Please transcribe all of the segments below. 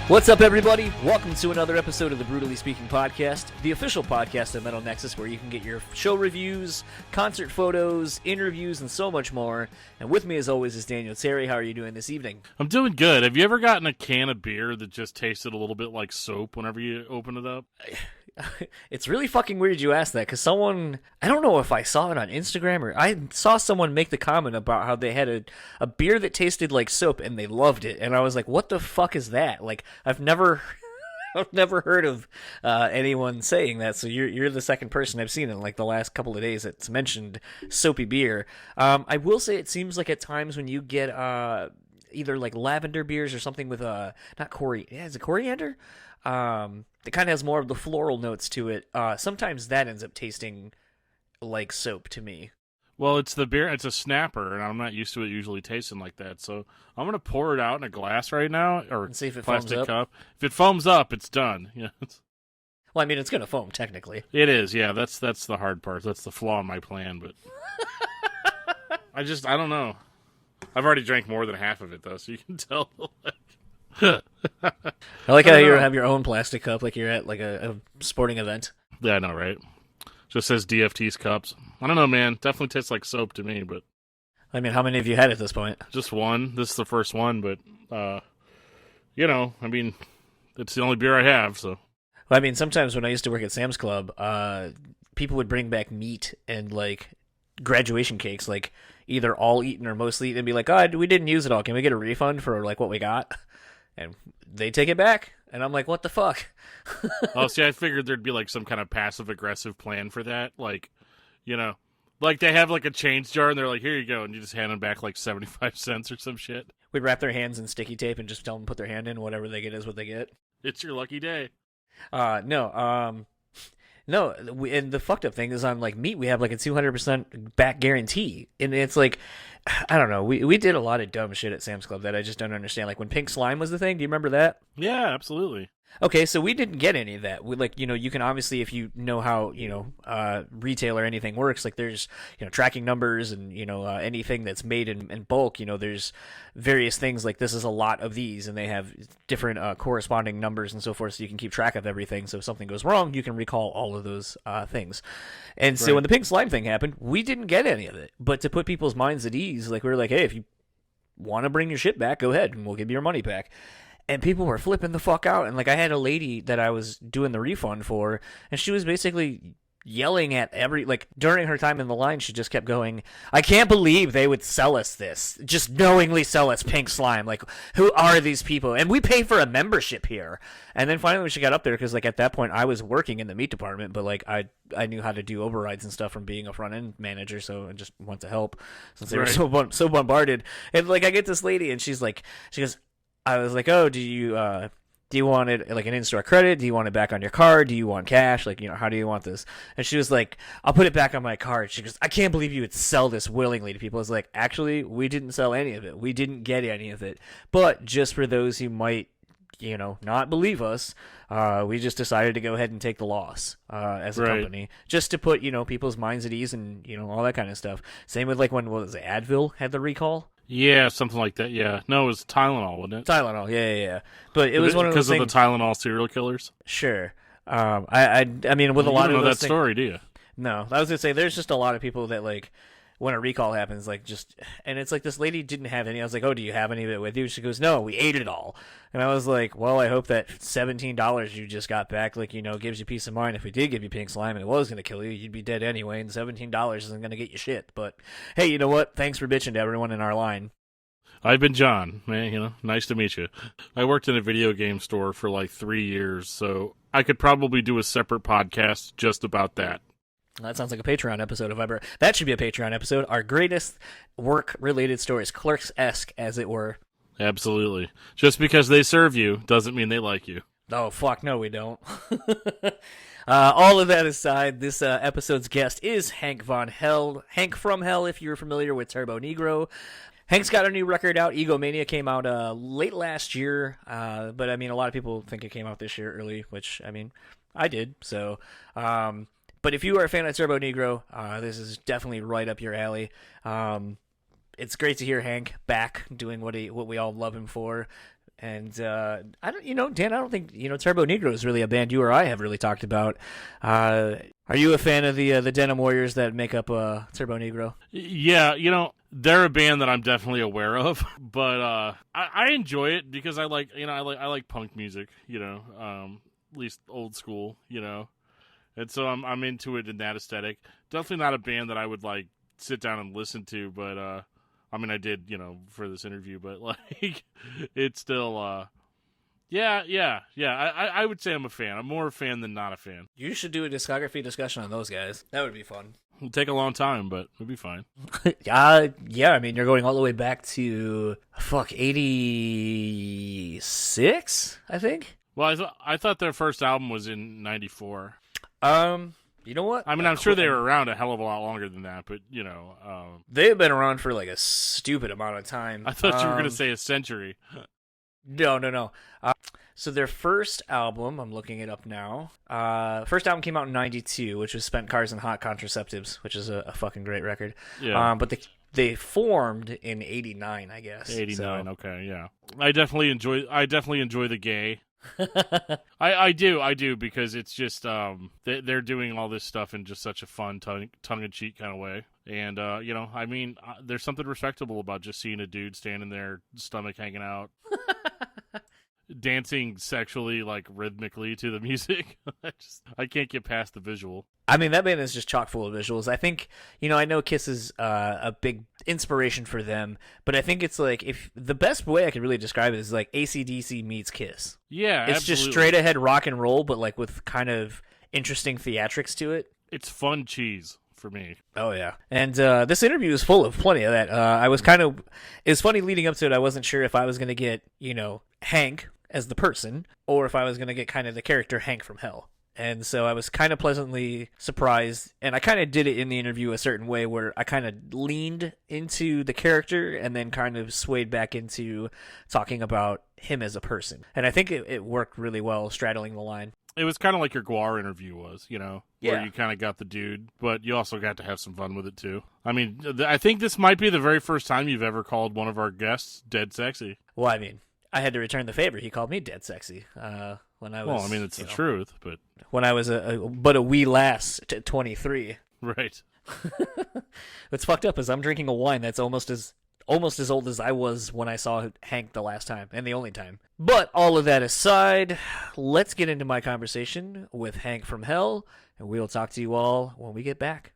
What's up, everybody? Welcome to another episode of the BREWtally Speaking Podcast, the official podcast of Metal Nexus, where you can get your show reviews, concert photos, interviews, and so much more. And with me, as always, is Daniel Terry. How are you doing this evening? I'm doing good. Have you ever gotten a can of beer that just tasted a little bit like soap whenever you open it up? It's really fucking weird you asked that, because someone, I don't know if I saw it on Instagram, or I saw someone make the comment about how they had a beer that tasted like soap, and they loved it. And I was like, what the fuck is that? Like, I've never heard of anyone saying that, so you're the second person I've seen in like the last couple of days that's mentioned soapy beer. I will say it seems like at times when you get either like lavender beers or something with is it coriander? It kind of has more of the floral notes to it. Sometimes that ends up tasting like soap to me. Well, it's the beer. It's a snapper, and I'm not used to it usually tasting like that. So I'm gonna pour it out in a glass right now, or and see if it plastic foams up. cup. If it foams up, it's done. Yeah. Well, I mean, it's gonna foam technically. It is. Yeah, that's the hard part. That's the flaw in my plan. But I don't know. I've already drank more than half of it though, so you can tell. I like how you have your own plastic cup, like you're at like a sporting event. Yeah, I know, right? Just says DFT's cups. I don't know, man. Definitely tastes like soap to me, but I mean, how many have you had at this point? just one. This is the first one, but I mean, it's the only beer I have, so. Well, I mean, sometimes when I used to work at Sam's Club, people would bring back meat and like graduation cakes, like either all eaten or mostly eaten, and be like, "Oh, we didn't use it all. Can we get a refund for like what we got?" And they take it back, and I'm like, what the fuck? Oh, see, I figured there'd be, like, some kind of passive-aggressive plan for that. Like, like they have, like, a change jar, and they're like, here you go, and you just hand them back, like, 75 cents or some shit. We'd wrap their hands in sticky tape and just tell them to put their hand in. Whatever they get is what they get. It's your lucky day. No, and the fucked up thing is on, like, meat, we have, like, a 200% back guarantee. And it's like, I don't know, we did a lot of dumb shit at Sam's Club that I just don't understand. Like, when pink slime was the thing, do you remember that? Yeah, absolutely. Okay, so we didn't get any of that. We, like, you can obviously, if you know how, retail or anything works, like there's, tracking numbers and, anything that's made in bulk, there's various things like this is a lot of these and they have different corresponding numbers and so forth, so you can keep track of everything. So if something goes wrong, you can recall all of those things. And so when the pink slime thing happened, we didn't get any of it. But to put people's minds at ease, like we were like, hey, if you want to bring your shit back, go ahead and we'll give you your money back. And people were flipping the fuck out. And, like, I had a lady that I was doing the refund for, and she was basically yelling at during her time in the line, she just kept going, I can't believe they would sell us this. Just knowingly sell us pink slime. Like, who are these people? And we pay for a membership here. And then finally when she got up there, because, like, at that point I was working in the meat department, but, like, I knew how to do overrides and stuff from being a front-end manager, so I just want to help since they were so bombarded. And, like, I get this lady, and she goes, I was like, oh, do you want it like an in-store credit? Do you want it back on your card? Do you want cash? Like, how do you want this? And she was like, I'll put it back on my card. She goes, I can't believe you would sell this willingly to people. I was like, actually, we didn't sell any of it. We didn't get any of it. But just for those who might, not believe us, we just decided to go ahead and take the loss as a company, just to put, people's minds at ease and, all that kind of stuff. Same with like when, Advil had the recall? Yeah, something like that, yeah. No, it was Tylenol, wasn't it? Tylenol, yeah. But it was one of those things... Because of the Tylenol serial killers? Sure. I mean, with a lot of those... You don't know that story, do you? No. I was going to say, there's just a lot of people that, like, when a recall happens, like, just... And it's like, this lady didn't have any. I was like, oh, do you have any of it with you? She goes, no, we ate it all. And I was like, well, I hope that $17 you just got back, like, gives you peace of mind. If we did give you pink slime and it was going to kill you, you'd be dead anyway, and $17 isn't going to get you shit. But, hey, you know what? Thanks for bitching to everyone in our line. I've been John, man, nice to meet you. I worked in a video game store for like 3 years, so I could probably do a separate podcast just about that. That sounds like a Patreon episode of Viber. That should be a Patreon episode. Our greatest work-related stories, Clerks-esque, as it were. Absolutely. Just because they serve you doesn't mean they like you. Oh, fuck, no, we don't. All of that aside, this episode's guest is Hank von Hell. Hank from Hell, if you're familiar with Turbonegro. Hank's got a new record out. Egomania came out late last year, but I mean, a lot of people think it came out this year early, which, I mean, I did. So, but if you are a fan of Turbonegro, this is definitely right up your alley. It's great to hear Hank back doing what we all love him for. And I don't, Dan, I don't think Turbonegro is really a band you or I have really talked about. Are you a fan of the Denim Warriors that make up Turbonegro? Yeah, they're a band that I'm definitely aware of, but I enjoy it because I like punk music, at least old school, and so I'm into it in that aesthetic. Definitely not a band that I would like sit down and listen to, but I did, for this interview, but like it's still yeah. I would say I'm a fan. I'm more a fan than not a fan. You should do a discography discussion on those guys. That would be fun. It'll take a long time, but it'll be fine. Yeah, you're going all the way back to 86, I think. Well, I thought their first album was in 94. You know what? I'm sure they were around a hell of a lot longer than that, but they've been around for like a stupid amount of time. I thought you were going to say a century. No. So their first album, I'm looking it up now. First album came out in 92, which was Spent Cars and Hot Contraceptives, which is a fucking great record. Yeah. But they formed in 89, I guess. 89, so. Okay, yeah. I definitely enjoy the gay. I do because it's just they're doing all this stuff in just such a fun tongue-in-cheek kind of way, and there's something respectable about just seeing a dude standing there, stomach hanging out, dancing sexually, like rhythmically to the music. I can't get past the visual. I mean, that band is just chock full of visuals. I think, I know Kiss is a big inspiration for them, but I think it's like, if the best way I could really describe it is like AC/DC meets Kiss. Yeah, it's absolutely. just straight ahead rock and roll, but like with kind of interesting theatrics to it. It's fun cheese for me. Oh yeah, and this interview is full of plenty of that. It's funny leading up to it. I wasn't sure if I was going to get Hank as the person, or if I was going to get kind of the character Hank from Hell. And so I was kind of pleasantly surprised, and I kind of did it in the interview a certain way where I kind of leaned into the character and then kind of swayed back into talking about him as a person. And I think it worked really well, straddling the line. It was kind of like your Guar interview was, Yeah. Where you kind of got the dude, but you also got to have some fun with it too. I mean, I think this might be the very first time you've ever called one of our guests dead sexy. Well, I mean, I had to return the favor. He called me dead sexy when I was. Well, I mean, it's the truth, but when I was a wee lass at 23. Right. What's fucked up is I'm drinking a wine that's almost as old as I was when I saw Hank the last time, and the only time. But all of that aside, let's get into my conversation with Hank from Hell, and we'll talk to you all when we get back.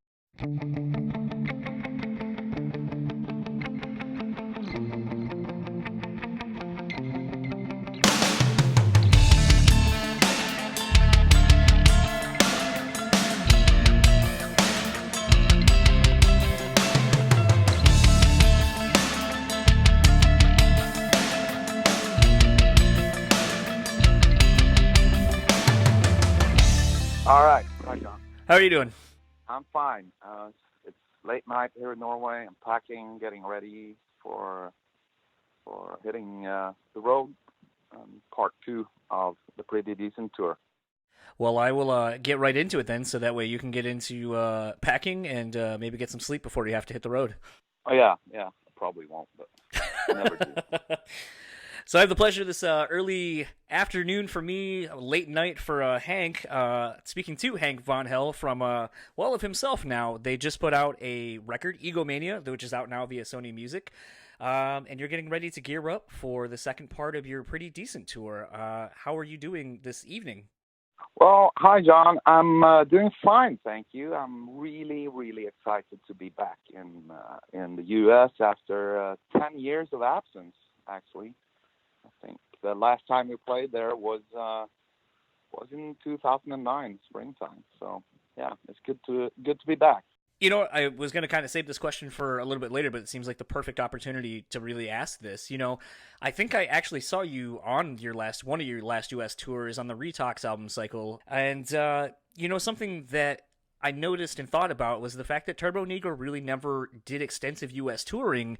All right. Hi, John. How are you doing? I'm fine. It's late night here in Norway. I'm packing, getting ready for hitting the road. Part 2 of the Pretty Decent tour. Well, I will get right into it then, so that way you can get into packing and maybe get some sleep before you have to hit the road. Oh, yeah. I probably won't, but I never do. So I have the pleasure this early afternoon for me, late night for Hank. Speaking to Hank Von Hell from of himself now. They just put out a record, Egomania, which is out now via Sony Music. And you're getting ready to gear up for the second part of your Pretty Decent tour. How are you doing this evening? Well, hi, John. I'm doing fine, thank you. I'm really, really excited to be back in the U.S. after 10 years of absence, actually. I think the last time we played there was in 2009, springtime. So yeah, it's good to be back. I was going to kind of save this question for a little bit later, but it seems like the perfect opportunity to really ask this. I think I actually saw you on one of your last U.S. tours on the Retox album cycle, and something that I noticed and thought about was the fact that Turbonegro really never did extensive U.S. touring.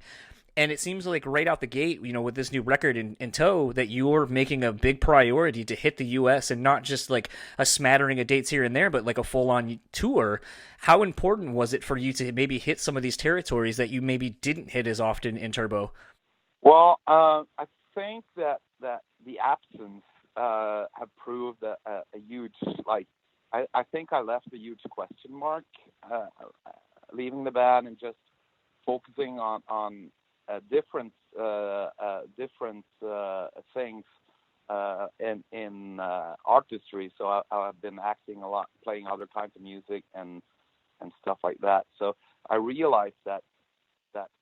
And it seems like right out the gate, with this new record in tow, that you're making a big priority to hit the U.S. and not just like a smattering of dates here and there, but like a full-on tour. How important was it for you to maybe hit some of these territories that you maybe didn't hit as often in Turbo? Well, I think that the absence have proved a huge, like, I think I left a huge question mark leaving the band and just focusing on different things in artistry. So I've been acting a lot, playing other kinds of music and stuff like that. So I realized that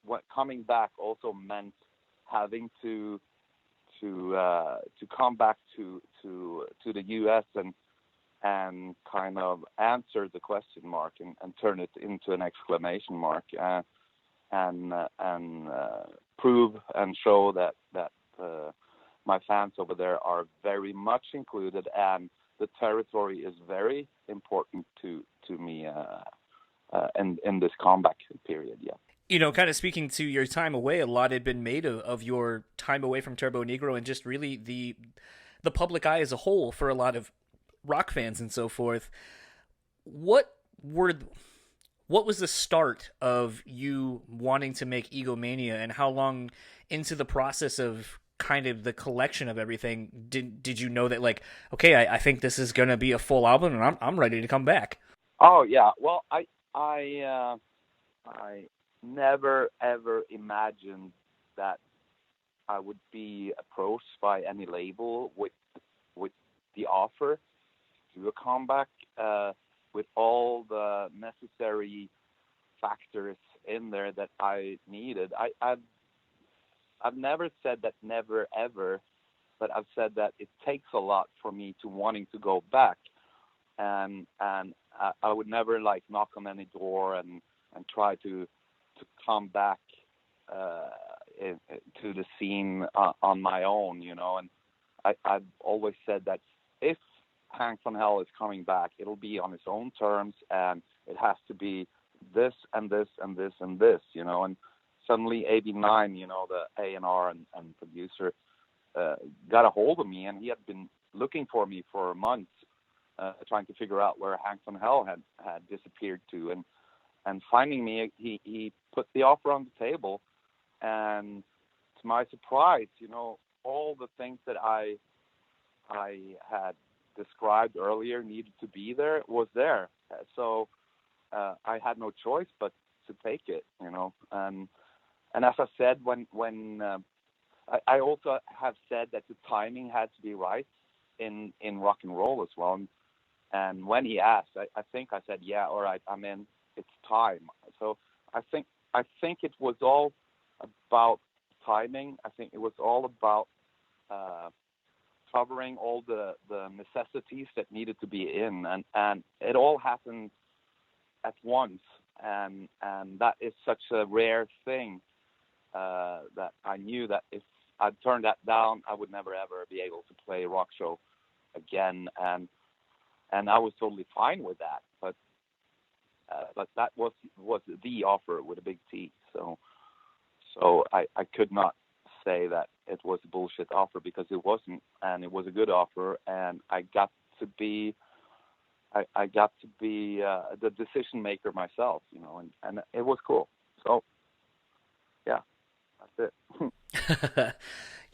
what coming back also meant having to come back to the U.S. and kind of answer the question mark and turn it into an exclamation mark and prove and show that my fans over there are very much included, and the territory is very important to me in this comeback period. Yeah. You know, kind of speaking to your time away, a lot had been made of your time away from Turbonegro and just really the public eye as a whole for a lot of rock fans and so forth. What was the start of you wanting to make Egomania, and how long into the process of kind of the collection of everything did you know that, like, okay, I think this is going to be a full album and I'm ready to come back? Oh yeah, well I never ever imagined that I would be approached by any label with the offer to do a comeback with all the necessary factors in there that I needed. I've never said that never ever, but I've said that it takes a lot for me to wanting to go back, and I would never like knock on any door and try to come back to the scene on my own, you know. And I've always said that if Hank von Hell is coming back, it'll be on his own terms, and it has to be this and this and this and this, you know. And suddenly AB9, you know, the A&R and producer, got a hold of me, and he had been looking for me for months, trying to figure out where Hank von Hell had disappeared to, and finding me, he put the offer on the table, and to my surprise, you know, all the things that I had described earlier needed to be there was there. So I had no choice but to take it, you know. And as I said, when I also have said that the timing had to be right in rock and roll as well. And when he asked, I think I said, yeah, all right, I'm in. It's time. So I think it was all about timing. I think it was all about covering all the necessities that needed to be in, and it all happened at once, and that is such a rare thing that I knew that if I'd turned that down, I would never ever be able to play a rock show again, and I was totally fine with that, but that was the offer with a big T. So I could not say that it was a bullshit offer, because it wasn't, and it was a good offer, and I got to be the decision maker myself, you know, and it was cool. So yeah, that's it.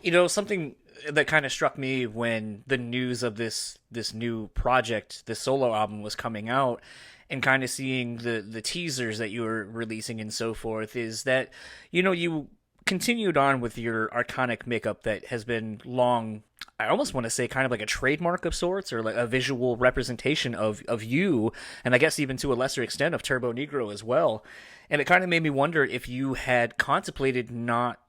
You know, something that kind of struck me when the news of this new project, this solo album, was coming out, and kind of seeing the teasers that you were releasing and so forth, is that, you know, you continued on with your iconic makeup that has been long, I almost want to say kind of like a trademark of sorts, or like a visual representation of you, and I guess even to a lesser extent of Turbonegro as well. And it kind of made me wonder if you had contemplated not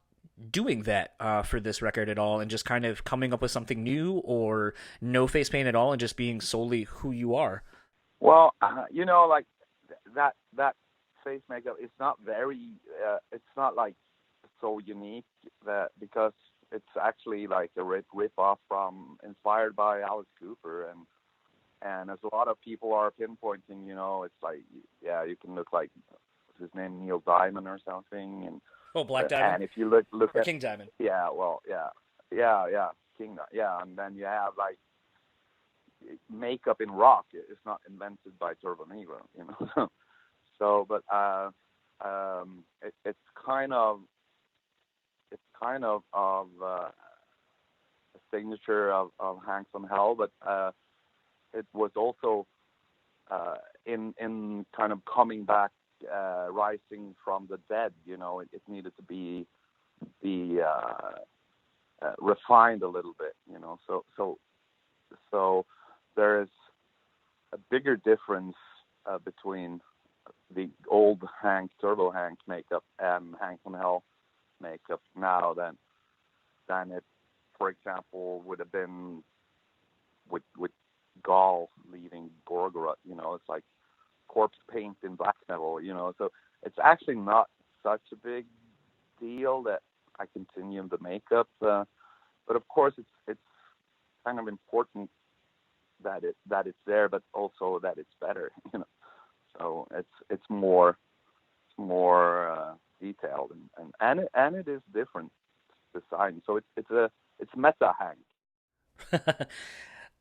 doing that for this record at all, and just kind of coming up with something new, or no face paint at all, and just being solely who you are. Well, you know, like that face makeup is not very, it's not like so unique, that because it's actually like a rip off from, inspired by Alice Cooper, and as a lot of people are pinpointing, you know, it's like, yeah, you can look like, what's his name, Neil Diamond or something, and Black Diamond, and if you look or at King Diamond, yeah, well, yeah, King, yeah, and then you have like makeup in rock is not invented by Turbonegro, you know. So, but it's kind of signature of Hank from Hell, but it was also in kind of coming back, rising from the dead. It needed to be refined a little bit. So there is a bigger difference between the old Hank, Turbo Hank makeup and Hank from Hell makeup now than it, for example, would have been with Gall leaving Gorgoroth. It's like corpse paint in black metal. So it's actually not such a big deal that I continue the makeup, but of course it's kind of important that it's there, but also that it's better. So it's more detailed and it is different design. So it's meta Hank.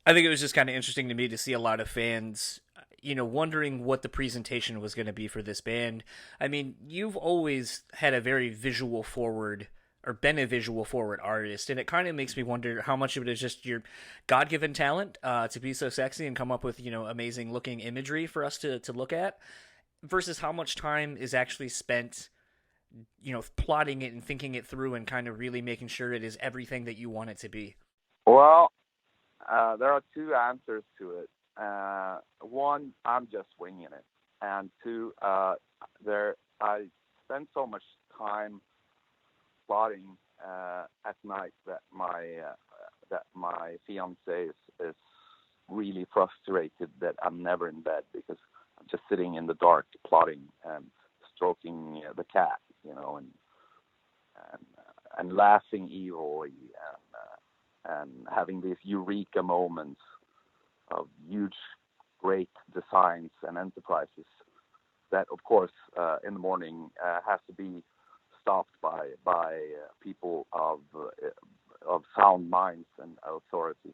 I think it was just kind of interesting to me to see a lot of fans, wondering what the presentation was going to be for this band. I mean, you've always had a very visual forward, or been a visual forward artist, and it kind of makes me wonder how much of it is just your God-given talent to be so sexy and come up with, amazing looking imagery for us to look at, versus how much time is actually spent, plotting it and thinking it through and kind of really making sure it is everything that you want it to be. Well, there are two answers to it. One, I'm just winging it, and two, I spend so much time plotting at night that my fiance is really frustrated that I'm never in bed, because I'm just sitting in the dark plotting and stroking the cat, and laughing evilly and having these eureka moments of huge, great designs and enterprises that, of course, in the morning has to be stopped by people of sound minds and authority.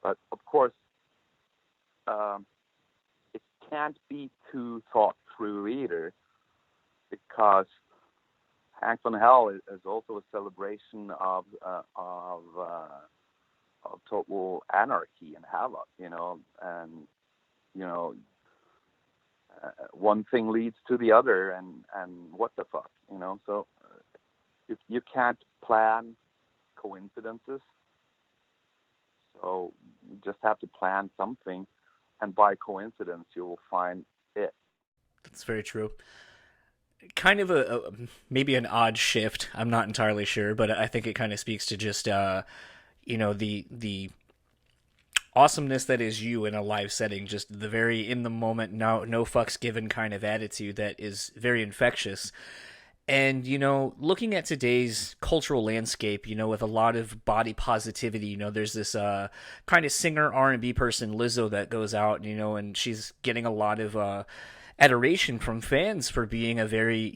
But of course, it can't be too thought through either, because Hank von Hell is also a celebration of total anarchy and havoc, and one thing leads to the other, and what the fuck, so you can't plan coincidences, so you just have to plan something, and by coincidence you will find it. That's very true. Kind of a maybe an odd shift, I'm not entirely sure, but I think it kind of speaks to just the awesomeness that is you in a live setting, just the very in the moment, no fucks given kind of attitude that is very infectious. And, looking at today's cultural landscape, with a lot of body positivity, there's this kind of singer R&B person, Lizzo, that goes out, and she's getting a lot of adoration from fans for being a very,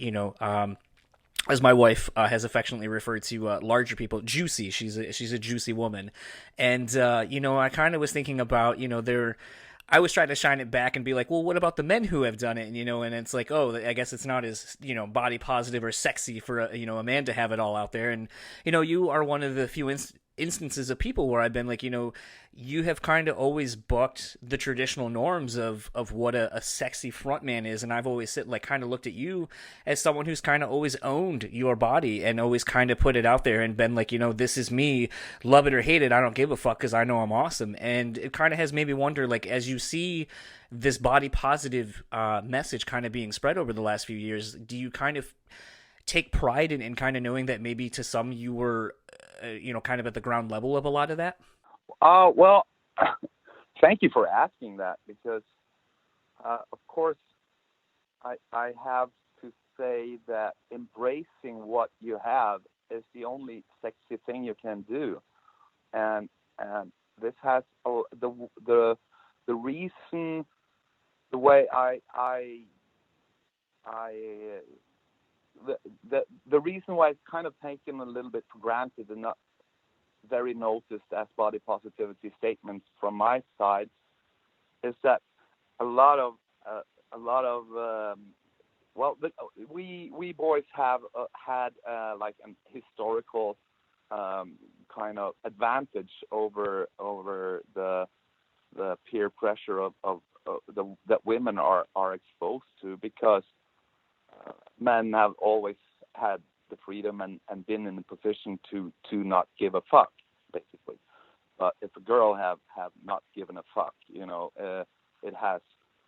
as my wife has affectionately referred to larger people, juicy. She's a juicy woman. And, I kind of was thinking about, I was trying to shine it back and be like, well, what about the men who have done it? And it's like, oh, I guess it's not as, body positive or sexy for a man to have it all out there. And, you are one of the few instances of people where I've been like, you have kind of always bucked the traditional norms of what a sexy frontman is. And I've always kind of looked at you as someone who's kind of always owned your body and always kind of put it out there and been like, this is me, love it or hate it. I don't give a fuck, because I know I'm awesome. And it kind of has made me wonder, like, as you see this body positive message kind of being spread over the last few years, do you kind of take pride in kind of knowing that maybe to some you were, kind of at the ground level of a lot of that? Well, thank you for asking that, because, of course, I have to say that embracing what you have is the only sexy thing you can do, and this has the reason, the way the reason why it's kind of taken a little bit for granted and not very noticed as body positivity statements from my side is that a lot of we boys have had like an historical kind kind of advantage over the peer pressure of that women are exposed to, because men have always had the freedom and been in a position to not give a fuck, basically. But if a girl have not given a fuck, it has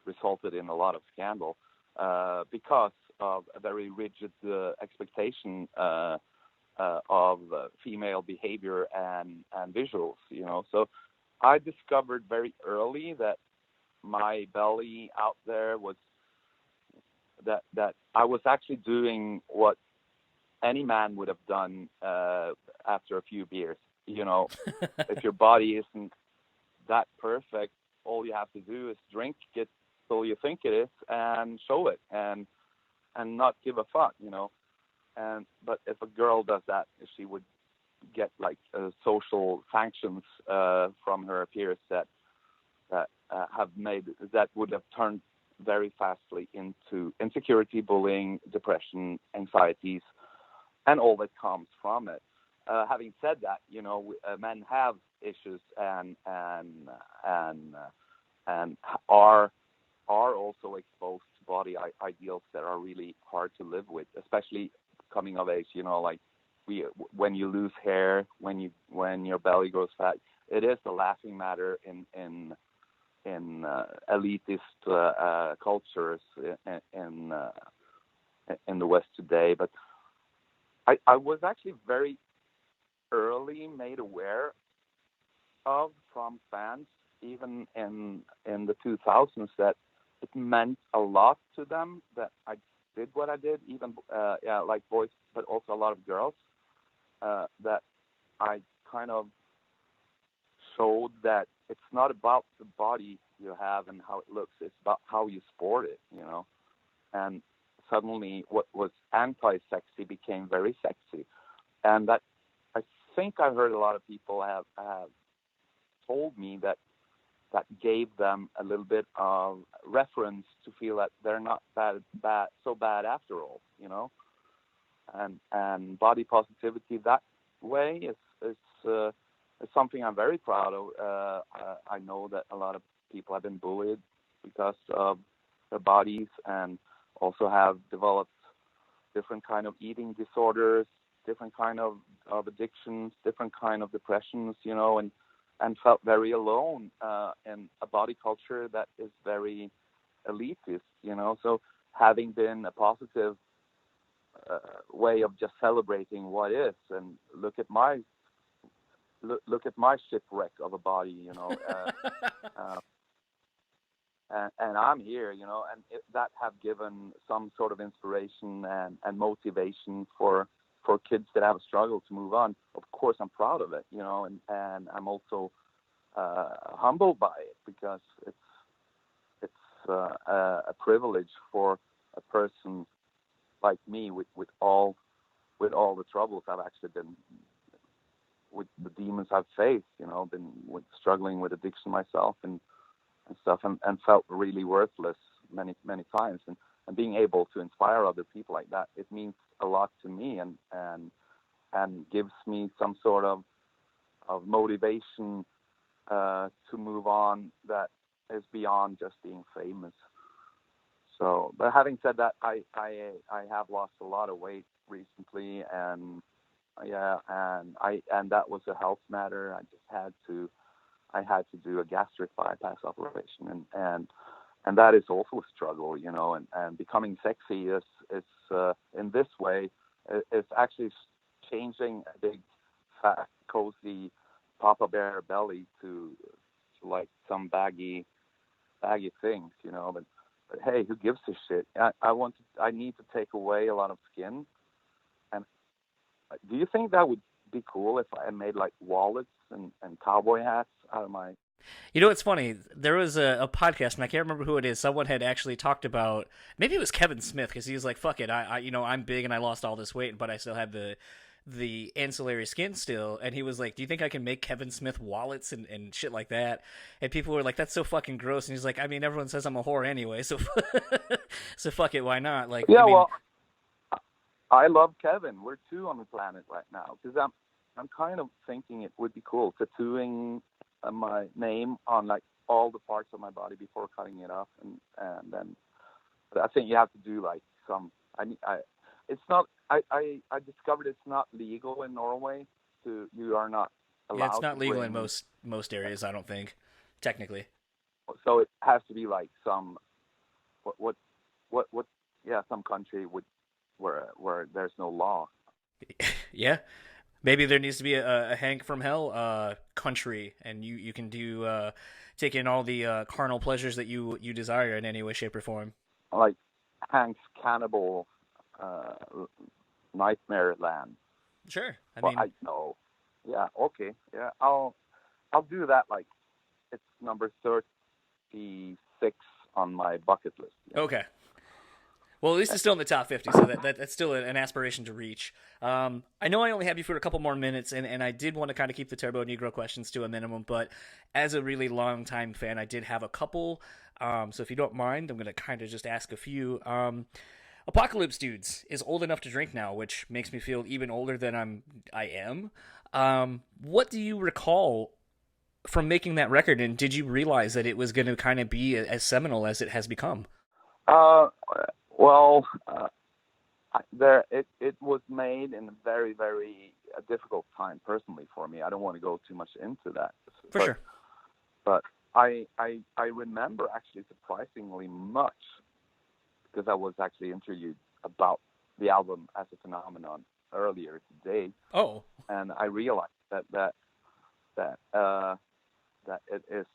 resulted in a lot of scandal because of a very rigid expectation of female behavior and visuals. So I discovered very early that my belly out there was that I was actually doing what any man would have done after a few beers. If your body isn't that perfect, all you have to do is drink it so you think it is and show it and not give a fuck, but if a girl does that, she would get like social sanctions from her peers that would have turned very fastly into insecurity, bullying, depression, anxieties, and all that comes from it. Having said that, men have issues and are also exposed to body ideals that are really hard to live with, especially coming of age. When you lose hair, when your belly grows fat, it is a laughing matter in elitist cultures in the West today. But I was actually very early made aware of from fans, even in the 2000s, that it meant a lot to them that I did what I did, even like boys, but also a lot of girls, that I kind of showed that it's not about the body you have and how it looks, it's about how you sport it, and suddenly what was anti-sexy became very sexy. And that, I think I heard a lot of people have told me that gave them a little bit of reference to feel that they're not so bad after all, and body positivity that way is something I'm very proud of. I know that a lot of people have been bullied because of their bodies, and also have developed different kind of eating disorders, different kind of addictions, different kind of depressions, and felt very alone in a body culture that is very elitist, So having been a positive way of just celebrating what is, and look at my shipwreck of a body, and I'm here, and that have given some sort of inspiration and motivation for kids that have a struggle to move on. Of course, I'm proud of it, and I'm also humbled by it, because it's a privilege for a person like me with all the troubles I've actually been, with the demons I've faced, been struggling with addiction myself and stuff, and felt really worthless many times, and being able to inspire other people like that, it means a lot to me, and gives me some sort of motivation to move on that is beyond just being famous. So, but having said that, I have lost a lot of weight recently, and that was a health matter. I had to do a gastric bypass operation, and that is also a struggle, and becoming sexy is in this way is actually changing a big fat cozy Papa Bear belly to like some baggy things, but hey, who gives a shit? I need to take away a lot of skin. And do you think that would be cool if I made like wallets and cowboy hats out of my... It's funny. There was a podcast, and I can't remember who it is. Someone had actually talked about, maybe it was Kevin Smith, because he was like, "Fuck it, I'm big and I lost all this weight, but I still have the ancillary skin still." And he was like, "Do you think I can make Kevin Smith wallets and shit like that?" And people were like, "That's so fucking gross." And he's like, "I mean, everyone says I'm a whore anyway, so so fuck it, why not?" Like, yeah, well, I love Kevin. We're two on the planet right now, because I'm kind of thinking it would be cool tattooing my name on like all the parts of my body before cutting it off, and then. But I think you have to do like some. It's not. I discovered it's not legal in Norway. You are not Yeah, it's allowed not to legal in bring. most areas, I don't think, technically. So it has to be like some what yeah, some country would where there's no law. Yeah, maybe there needs to be a Hank from Hell country, and you can do take in all the carnal pleasures that you desire in any way, shape, or form. Like Hank's Cannibal uh, Nightmare Land. Sure. I Well, mean, I know. Yeah. Okay. Yeah. I'll do that. Like it's number 36 on my bucket list. Yeah. okay. Well, at least it's still in the top 50, so that's still an aspiration to reach. I know I only have you for a couple more minutes, and I did want to kind of keep the Turbonegro questions to a minimum, but as a really long-time fan, I did have a couple. So if you don't mind, I'm going to kind of just ask a few. Apocalypse Dudes is old enough to drink now, which makes me feel even older than I am. What do you recall from making that record, and did you realize that it was going to kind of be as seminal as it has become? Uh, well, there it was made in a very very difficult time personally for me. I don't want to go too much into that, For but sure. but I remember actually surprisingly much because I was actually interviewed about the album as a phenomenon earlier today, Oh, and I realized that that it is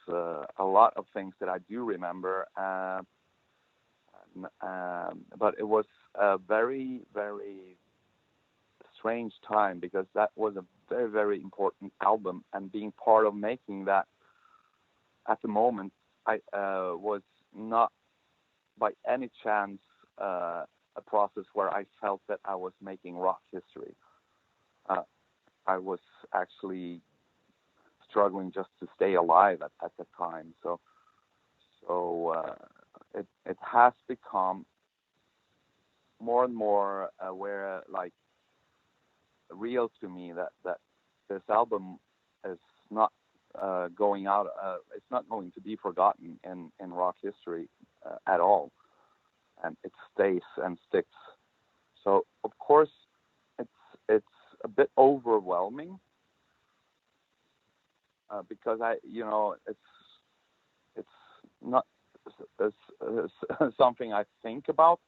a lot of things that I do remember. But it was a very, very strange time because that was a very, very important album, and being part of making that at the moment, I was not by any chance a process where I felt that I was making rock history. Uh, I was actually struggling just to stay alive at the time. So it has become more and more aware, like real to me that this album is not going out. It's not going to be forgotten in rock history at all, and it stays and sticks. So of course, it's it's a bit overwhelming because it's not something I think about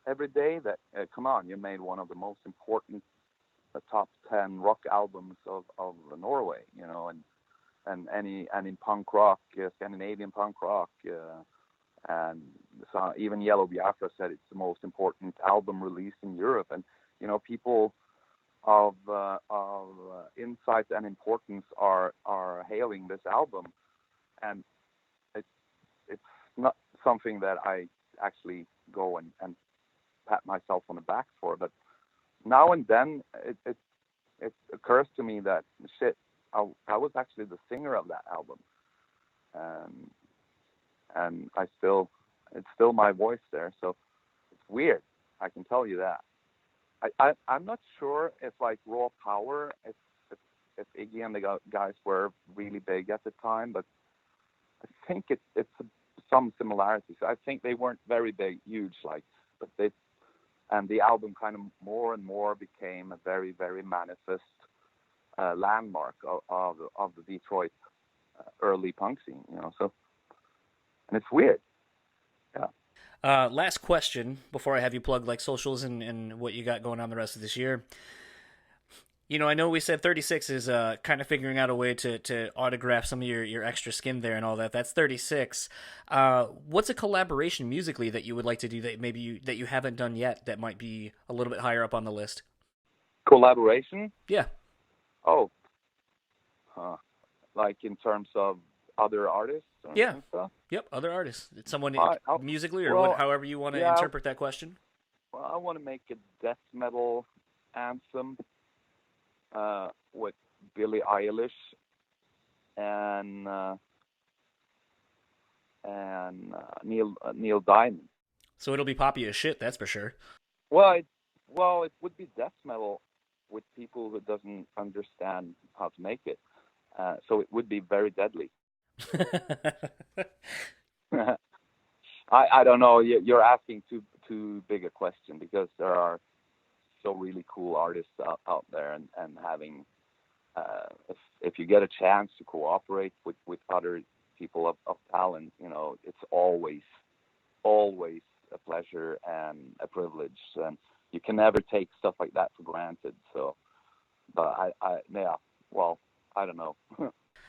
every day. That come on, you made one of the most important top 10 rock albums of Norway, and in punk rock, Scandinavian punk rock, and so even Yellow Biafra said it's the most important album released in Europe, and people of insight and importance are hailing this album, and it's it's not something that I actually go and pat myself on the back for, but now and then it occurs to me that shit, I was actually the singer of that album, and it's still my voice there, so it's weird. I can tell you that. I'm not sure if like Raw Power, if, if Iggy and the guys were really big at the time, but I think it's some similarities. I think they weren't very big, huge, like, but they and the album kind of more and more became a very very manifest landmark of the Detroit early punk scene. So and it's weird. Yeah. last question before I have you plug like socials and what you got going on the rest of this year. I know we said 36 is kind of figuring out a way to autograph some of your extra skin there and all that. That's 36. What's a collaboration musically that you would like to do that maybe that you haven't done yet that might be a little bit higher up on the list? Collaboration. Yeah. Oh, like in terms of other artists Yeah. and stuff. Yep. Other artists. Someone musically or well, however you want to yeah, interpret that question. well, I want to make a death metal anthem with Billie Eilish and Neil Diamond. So it'll be poppy as shit, that's for sure. Well, it would be death metal with people who doesn't understand how to make it. So it would be very deadly. I don't know. You're asking too big a question, because there are so really cool artists out there, and having if you get a chance to cooperate with other people of talent, it's always a pleasure and a privilege, and you can never take stuff like that for granted. So, but I don't know.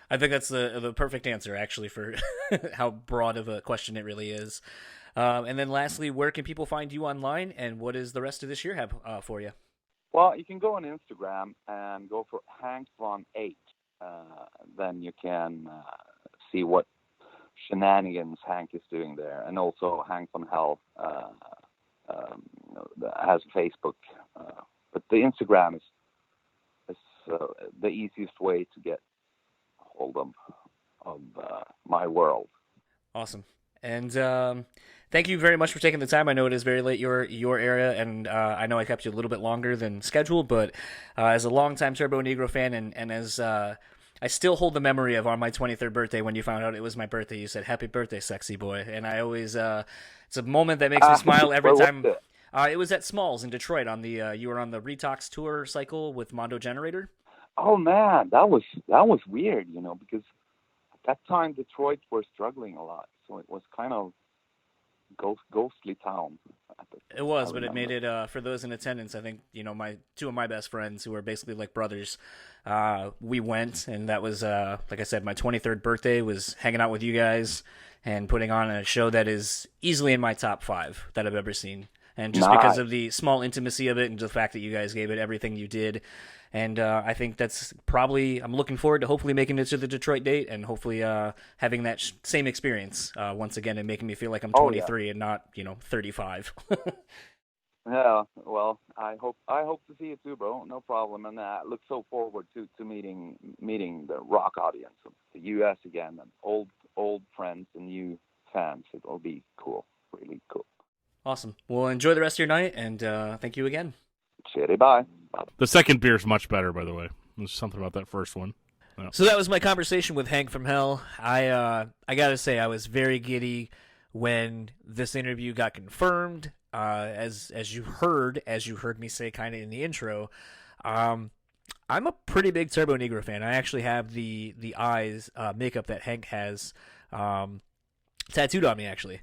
I think that's the perfect answer, actually, for how broad of a question it really is. And then lastly, where can people find you online, and what does the rest of this year have for you? Well, you can go on Instagram and go for Hank Von 8. Then you can see what shenanigans Hank is doing there. And also Hank Von Hell has Facebook. But the Instagram is the easiest way to get hold of my world. Awesome. And thank you very much for taking the time. I know it is very late your area, and I know I kept you a little bit longer than scheduled, but as a longtime Turbonegro fan, and as I still hold the memory of on my 23rd birthday when you found out it was my birthday, you said, "Happy birthday, sexy boy." And I always, it's a moment that makes me smile every time. It was at Smalls in Detroit on the, you were on the Retox tour cycle with Mondo Generator. Oh man, that was weird, because at that time Detroit were struggling a lot, so it was kind of ghostly town. It was, but it made it for those in attendance. I think my two of my best friends, who are basically like brothers, we went, and that was like I said, my 23rd birthday was hanging out with you guys and putting on a show that is easily in my top 5 that I've ever seen. And just because of the small intimacy of it, and the fact that you guys gave it everything you did. And I think that's probably, I'm looking forward to hopefully making it to the Detroit date, and hopefully having that same experience once again, and making me feel like I'm 23 and not 35. Yeah, well, I hope to see you too, bro. No problem. And I look so forward to meeting the rock audience of the U.S. again, and old friends and new fans. It will be cool, really cool. Awesome. Well, enjoy the rest of your night, and thank you again. Shitty, bye. The second beer is much better, by the way. There's something about that first one. No. So that was my conversation with Hank from Hell. I gotta say, I was very giddy when this interview got confirmed. As you heard me say kind of in the intro, I'm a pretty big Turbonegro fan. I actually have the eyes makeup that Hank has tattooed on me, actually.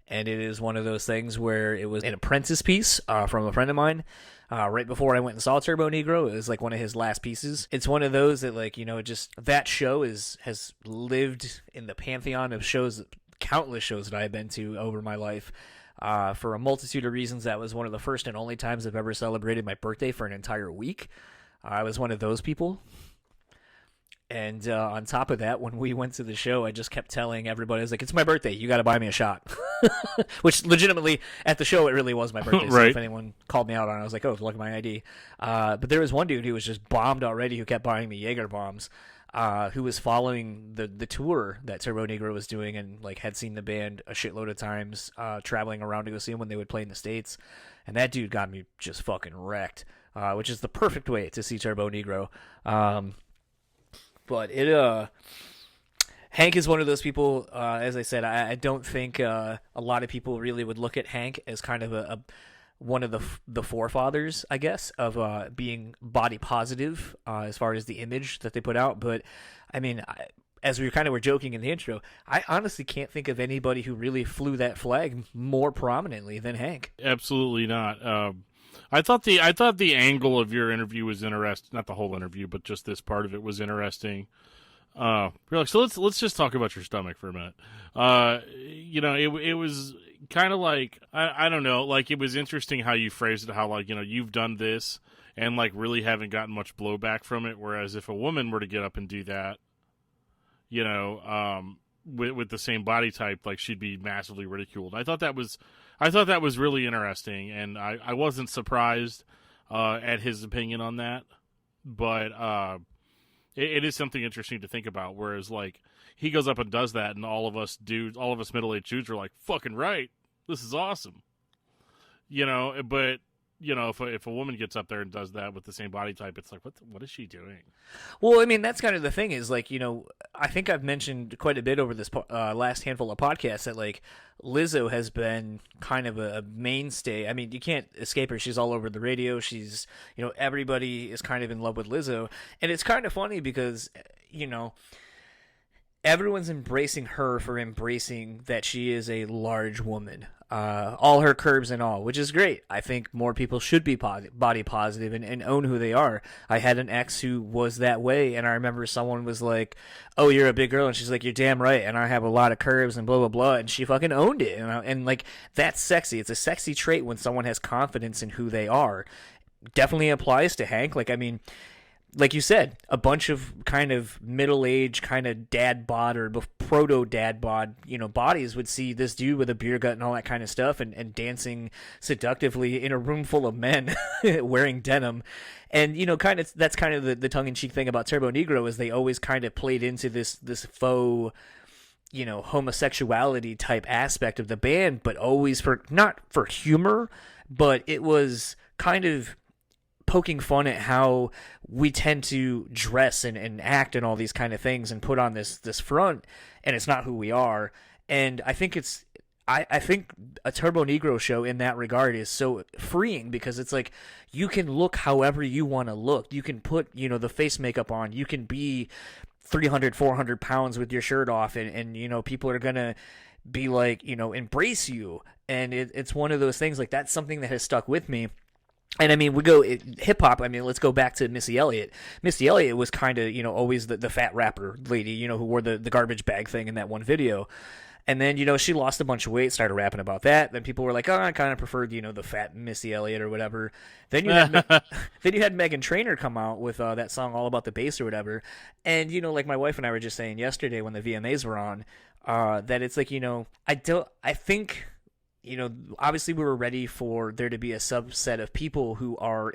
And it is one of those things where it was an apprentice piece from a friend of mine. Right before I went and saw Turbonegro, it was like one of his last pieces. It's one of those that, like, that show has lived in the pantheon of shows, countless shows that I've been to over my life. For a multitude of reasons, that was one of the first and only times I've ever celebrated my birthday for an entire week. I was one of those people. And on top of that, when we went to the show, I just kept telling everybody, I was like, "It's my birthday. You got to buy me a shot." Which legitimately, at the show, it really was my birthday. So right. If anyone called me out on it, I was like, "Oh, look at my ID." But there was one dude who was just bombed already, who kept buying me Jaeger bombs, who was following the tour that Turbonegro was doing, and like had seen the band a shitload of times, traveling around to go see them when they would play in the States. And that dude got me just fucking wrecked, which is the perfect way to see Turbonegro. But Hank is one of those people, as I said, I don't think a lot of people really would look at Hank as kind of one of the forefathers, I guess, of being body positive as far as the image that they put out. But, I mean, as we were joking in the intro, I honestly can't think of anybody who really flew that flag more prominently than Hank. Absolutely not. I thought the angle of your interview was interesting. Not the whole interview, but just this part of it was interesting. You're like, so let's just talk about your stomach for a minute. It was kind of like, I don't know, like it was interesting how you phrased it, how like, you've done this and like really haven't gotten much blowback from it. Whereas if a woman were to get up and do that, with the same body type, like she'd be massively ridiculed. I thought that was really interesting, and I wasn't surprised at his opinion on that, but it is something interesting to think about. Whereas, like, he goes up and does that, and all of us middle-aged dudes are like, "Fucking right, this is awesome," But if a woman gets up there and does that with the same body type, it's like, what is she doing? Well, I mean, that's kind of the thing is, like, I think I've mentioned quite a bit over this last handful of podcasts that, like, Lizzo has been kind of a mainstay. I mean, you can't escape her. She's all over the radio. She's, everybody is kind of in love with Lizzo. And it's kind of funny because, everyone's embracing her for embracing that she is a large woman. All her curves and all, which is great. I think more people should be body positive and own who they are. I had an ex who was that way, and I remember someone was like, "Oh, you're a big girl," and she's like, "You're damn right," and I have a lot of curves and blah blah blah, and she fucking owned it, and like that's sexy. It's a sexy trait when someone has confidence in who they are. Definitely applies to Hank. Like, I mean, like you said, a bunch of kind of middle-aged kind of dad bod or proto-dad bod, bodies would see this dude with a beer gut and all that kind of stuff and dancing seductively in a room full of men wearing denim. And, that's kind of the tongue-in-cheek thing about Turbonegro is they always kind of played into this faux, homosexuality type aspect of the band, but always not for humor, but it was kind of poking fun at how we tend to dress and act and all these kind of things and put on this front, and it's not who we are. And I think I think a Turbonegro show in that regard is so freeing because it's like you can look however you want to look. You can put, the face makeup on. You can be 300, 400 pounds with your shirt off and people are going to be like, embrace you. And it's one of those things, like that's something that has stuck with me. And I mean, we go hip hop. I mean, let's go back to Missy Elliott. Missy Elliott was kind of, always the fat rapper lady, who wore the garbage bag thing in that one video. And then, she lost a bunch of weight, started rapping about that. Then people were like, oh, I kind of preferred, the fat Missy Elliott or whatever. Then you had then you had Meghan Trainor come out with that song All About the Bass or whatever. And, like my wife and I were just saying yesterday when the VMAs were on, that it's like, I think obviously we were ready for there to be a subset of people who are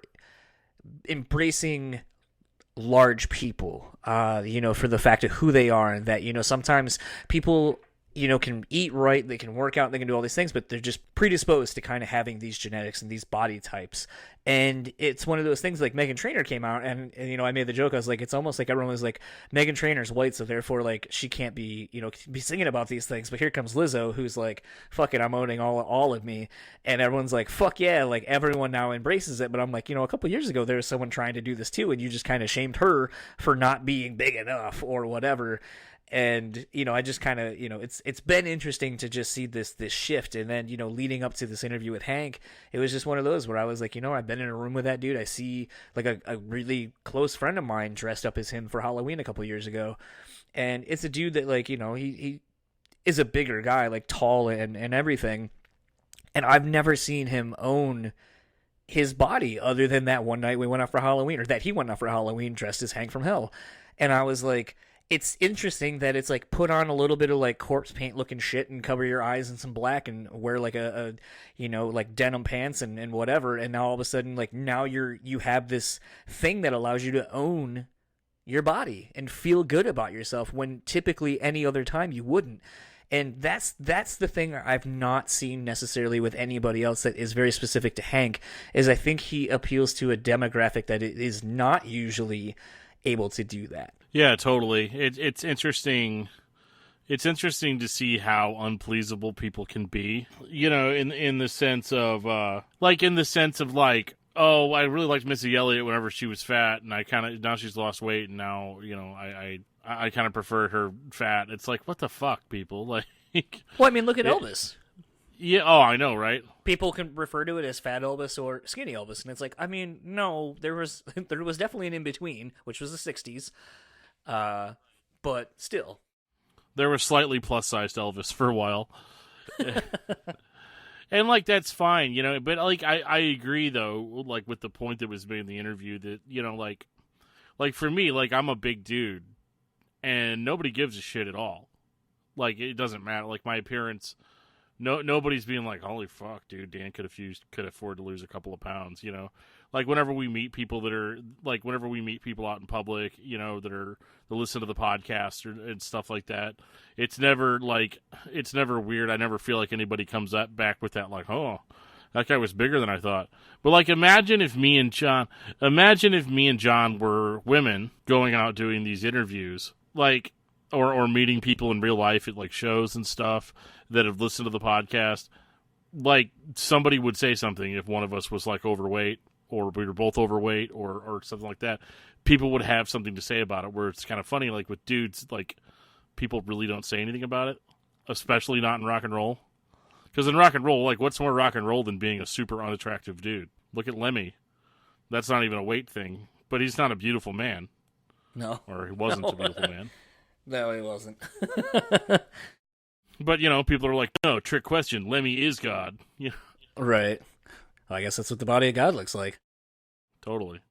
embracing large people, for the fact of who they are, and that, sometimes people, can eat right, they can work out, they can do all these things, but they're just predisposed to kind of having these genetics and these body types. And it's one of those things like Meghan Trainor came out and I made the joke. I was like, it's almost like everyone was like, Meghan Trainor's white, so therefore like she can't be, be singing about these things. But here comes Lizzo, who's like, fuck it, I'm owning all of me. And everyone's like, fuck yeah, like everyone now embraces it. But I'm like, a couple years ago there was someone trying to do this too, and you just kind of shamed her for not being big enough or whatever. And, I just kind of, it's been interesting to just see this shift. And then, leading up to this interview with Hank, it was just one of those where I was like, I've been in a room with that dude. I see like a really close friend of mine dressed up as him for Halloween a couple years ago. And it's a dude that like, he is a bigger guy, like tall and everything. And I've never seen him own his body other than that one night we went out for Halloween, or that he went out for Halloween dressed as Hank from Hell. And I was like, it's interesting that it's like put on a little bit of like corpse paint looking shit and cover your eyes in some black and wear like a like denim pants and whatever. And now all of a sudden, like now you have this thing that allows you to own your body and feel good about yourself when typically any other time you wouldn't. And that's the thing I've not seen necessarily with anybody else that is very specific to Hank, is I think he appeals to a demographic that is not usually able to do that. Yeah, totally. It's interesting. It's interesting to see how unpleasable people can be. In the sense of like, oh, I really liked Missy Elliott whenever she was fat, and now she's lost weight, and now I kind of prefer her fat. It's like, what the fuck, people? Like, well, I mean, look at Elvis. Yeah. Oh, I know, right? People can refer to it as fat Elvis or skinny Elvis, and it's like, I mean, no, there was definitely an in between, which was the '60s, but still, there was slightly plus sized Elvis for a while, and like that's fine, But like I agree though, like with the point that was made in the interview that like for me, like I'm a big dude, and nobody gives a shit at all. Like it doesn't matter. Like my appearance. Nobody's being like, holy fuck, dude, Dan could afford to lose a couple of pounds, Like whenever we meet people out in public, that listen to the podcast and stuff like that, it's never weird. I never feel like anybody comes back with that like, oh, That guy was bigger than I thought. But, like, imagine if me and John were women going out doing these interviews, like, or meeting people in real life at, like, shows and stuff that have listened to the podcast. Like, somebody would say something if one of us was, like, overweight, or we were both overweight, or something like that. People would have something to say about it, where it's kind of funny, like, with dudes, like, people really don't say anything about it, especially not in rock and roll. Because in rock and roll, like, what's more rock and roll than being a super unattractive dude? Look at Lemmy. That's not even a weight thing, but he's not a beautiful man. No. Or he wasn't a beautiful man. No, he wasn't. But, you know, people are like, no, trick question, Lemmy is God. You know? Right. Well, I guess that's what the body of God looks like. Totally.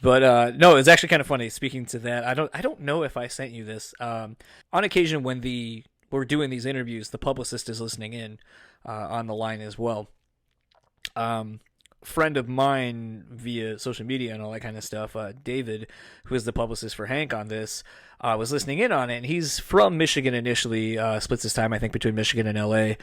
But no, it's actually kind of funny. Speaking to that, I don't know if I sent you this. On occasion, when we're doing these interviews, the publicist is listening in on the line as well. Friend of mine via social media and all that kind of stuff, David, who is the publicist for Hank on this, was listening in on it, and he's from Michigan initially, splits his time, I think, between Michigan and LA,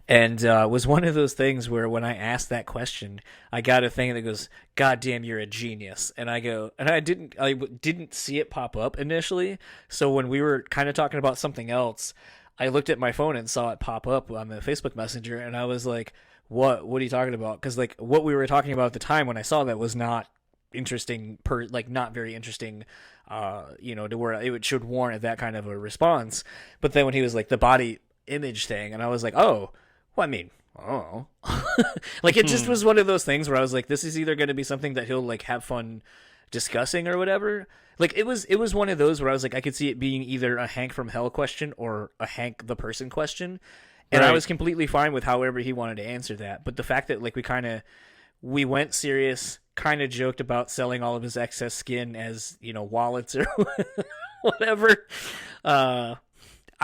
and was one of those things where when I asked that question, I got a thing that goes, "God damn, you're a genius," and I go, and I didn't see it pop up initially, so when we were kind of talking about something else, I looked at my phone and saw it pop up on the Facebook Messenger, and I was like, What are you talking about? Because, like, what we were talking about at the time when I saw that was not interesting, not very interesting, to where it should warrant that kind of a response. But then when he was like, the body image thing, and I was like, oh, well, I mean, oh. Like, it just was one of those things where I was like, this is either going to be something that he'll, like, have fun discussing or whatever. Like, it was one of those where I was like, I could see it being either a Hank from Hell question or a Hank the person question. And right. I was completely fine with however he wanted to answer that. But the fact that, like, we went serious, kind of joked about selling all of his excess skin as, wallets or whatever, I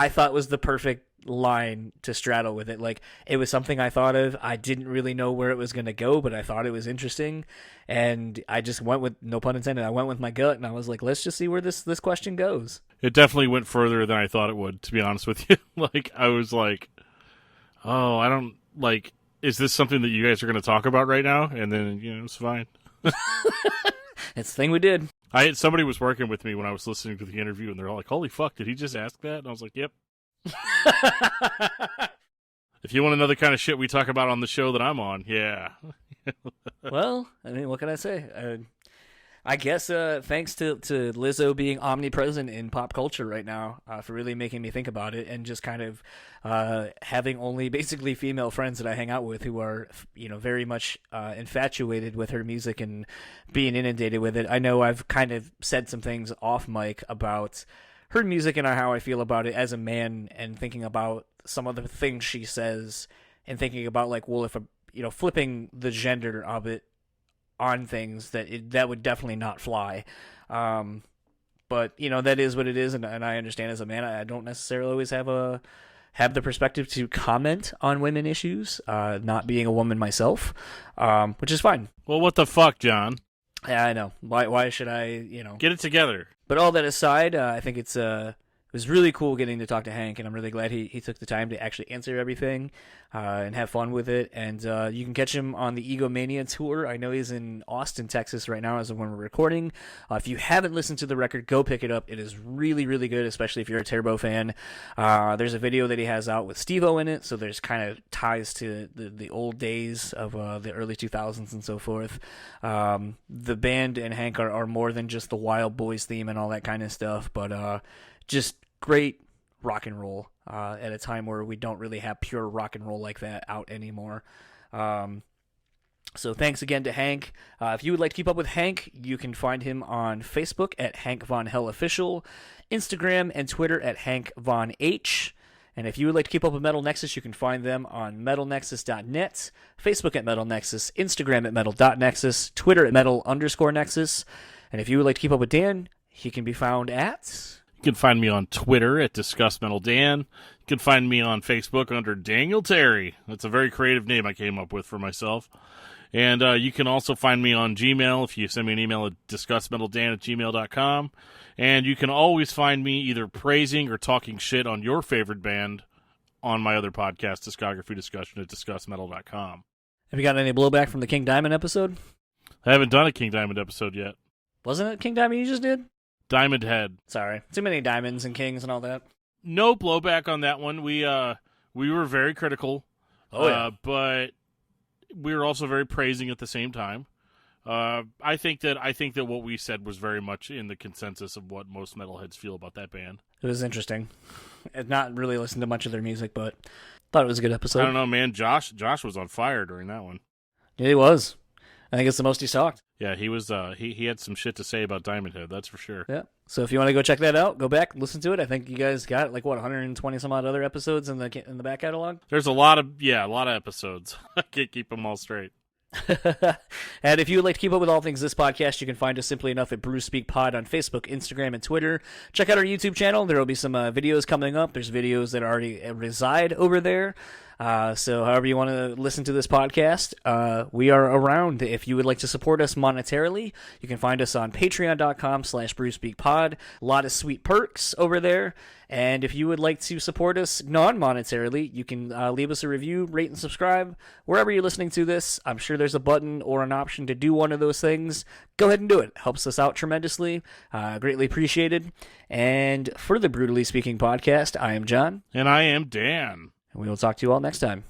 thought was the perfect line to straddle with it. Like, it was something I thought of. I didn't really know where it was going to go, but I thought it was interesting. And I just went with, no pun intended, I went with my gut, and I was like, let's just see where this question goes. It definitely went further than I thought it would, to be honest with you. Like, I was like, oh, I don't, like, is this something that you guys are going to talk about right now? And then, it's fine. It's the thing we did. Somebody was working with me when I was listening to the interview, and they're all like, holy fuck, did he just ask that? And I was like, yep. If you want another kind of shit we talk about on the show that I'm on, yeah. Well, I mean, what can I say? I guess thanks to Lizzo being omnipresent in pop culture right now for really making me think about it, and just kind of having only basically female friends that I hang out with who are, very much infatuated with her music and being inundated with it. I know I've kind of said some things off mic about her music and how I feel about it as a man, and thinking about some of the things she says, and thinking about, like, well, if flipping the gender of it on things, that would definitely not fly. But that is what it is, and I understand as a man I don't necessarily always have the perspective to comment on women issues, not being a woman myself, which is fine. Well, what the fuck, John? Yeah, I know. Why should I, Get it together. But all that aside, I think it was really cool getting to talk to Hank, and I'm really glad he took the time to actually answer everything and have fun with it. And you can catch him on the Egomania tour. I know he's in Austin, Texas right now as of when we're recording. If you haven't listened to the record, go pick it up. It is really, really good, especially if you're a Turbo fan. There's a video that he has out with Steve-O in it, so there's kind of ties to the old days of the early 2000s and so forth. The band and Hank are more than just the Wild Boys theme and all that kind of stuff, but just great rock and roll at a time where we don't really have pure rock and roll like that out anymore. So thanks again to Hank. If you would like to keep up with Hank, you can find him on Facebook at Hank Von Hell Official, Instagram and Twitter at Hank Von H. And if you would like to keep up with Metal Nexus, you can find them on metalnexus.net, Facebook at Metal Nexus, Instagram at metal.nexus, Twitter at metal_nexus. And if you would like to keep up with Dan, he can be found at... You can find me on Twitter at Discuss Metal Dan. You can find me on Facebook under Daniel Terry. That's a very creative name I came up with for myself. And you can also find me on Gmail if you send me an email at discussmetaldan@gmail.com. And you can always find me either praising or talking shit on your favorite band on my other podcast, Discography Discussion, at discussmetal.com. Have you gotten any blowback from the King Diamond episode? I haven't done a King Diamond episode yet. Wasn't it King Diamond you just did? Diamond Head. Sorry. Too many diamonds and kings and all that. No blowback on that one. We were very critical. Oh, yeah. But we were also very praising at the same time. I think that what we said was very much in the consensus of what most metalheads feel about that band. It was interesting. I've not really listened to much of their music, but thought it was a good episode. I don't know, man. Josh was on fire during that one. Yeah, he was. I think it's the most he's talked. Yeah, he was. He had some shit to say about Diamond Head. That's for sure. Yeah. So if you want to go check that out, go back, listen to it. I think you guys got 120 some odd other episodes in the back catalog. There's a lot of episodes. I can't keep them all straight. And if you would like to keep up with all things this podcast, you can find us simply enough at BrewSpeak Pod on Facebook, Instagram, and Twitter. Check out our YouTube channel. There will be some videos coming up. There's videos that already reside over there. So however you want to listen to this podcast, we are around. If you would like to support us monetarily, you can find us on patreon.com/BrewSpeakPod. A lot of sweet perks over there. And if you would like to support us non-monetarily, you can leave us a review, rate, and subscribe wherever you're listening to this. I'm sure there's a button or an option to do one of those things. Go ahead and do it. Helps us out tremendously. Greatly appreciated. And for the Brewtally Speaking Podcast, I am John. And I am Dan. And we will talk to you all next time.